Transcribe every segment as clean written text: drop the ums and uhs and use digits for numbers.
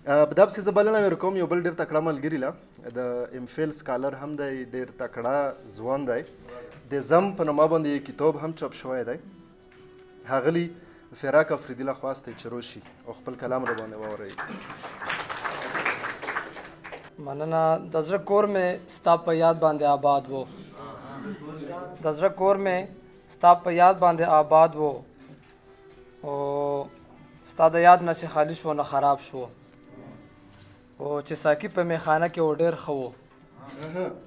په داسې زه بلنه ورکوم یو بل ډېر تکړه ملګري له د امفیل سکالر هم دی ډېر تکړه ځوان دی د زم په نامه باندې یو کتاب هم چاپ شوی دی ښاغلي فراق افریدي له خواست دی چې راشي او خپل کلام را باندې واورئ. مننه. د زړه کور مې ستا په یاد باندې آباد و، د زړه کور مې ستا په یاد باندې آباد و، او ستا د یاد نه چې خالي شو نه خراب شو، او چې ساقي په میخانه کې و ډېر ښه و،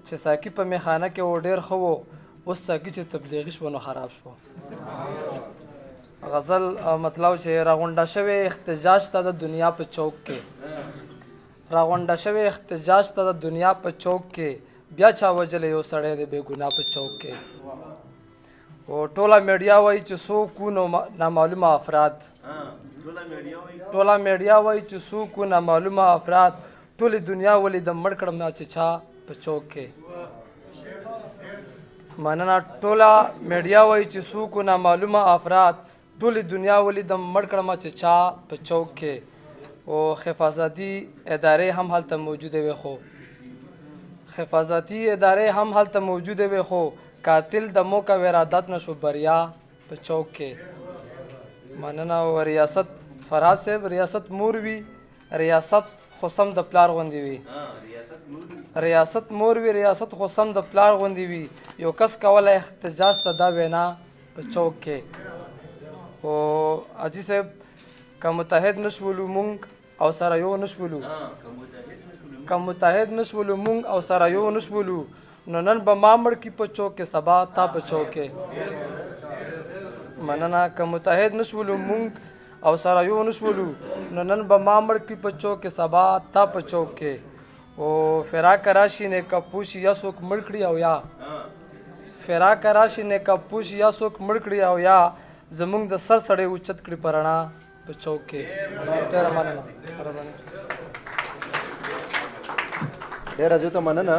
چې ساقي په میخانه کې و ډېر ښه و، اوس ساقي چې تبلیغي شو نو خراب شو. غزل مطلب چې راغونډه شوی احتجاج ته د دنیا په چوک کې، راغونډه شوی احتجاج ته د دنیا په چوک کې، بیا چا وجلی یو سړی دی بې ګناه په چوک کې. او ټوله میډیا وایي چې څوک و نامعلومه افراد، ټوله میډیا وایي چې څوک و نامعلومه افراد، ټولې دنیا ولیدم مړ کړم ما چې چا په چوک کې. مننه. ټوله میډیا وایي چې څوک و نامعلومه افراد، ټولې دنیا ولیدم مړ کړم چې چا په چوک کې. او حفاظتي ادارې هم هلته موجودې وې، خو حفاظتي ادارې هم هلته موجودې وې، خو قاتل د موقع ارادت نشو بریا په چوک کې. مننه. او ریاست فراد صاحب، ریاست مور وي، ریاست خو سم د پلار غوندې وي، ریاست مور وي، ریاست خو سم د پلار غوندې وي، یو کس کولی احتجاج ته دا وینا په چوک کې. او حاجي صاحب که متحد نشولو مونږ او سره یو نشولو، که متحد نشولو مونږ او سره یو نشولو، نو نن به ما مړ کي په چوک کې، سبا تا په چوک کې. مننه. که متحد نشولو مونږ او سره یو نشولو، نو نن به ما مړ کي په چوک کې، سبا تا په چوک کې. او فراق راشي نه کپوش یا څوک مړ کړي او یا، فراق راشي نه کپوش یا څوک مړ کړي او یا، زمونږ د سر سړی اوچت کړي په رڼا په چوک کې. ډېره مننه. ډېره زیاته مننه.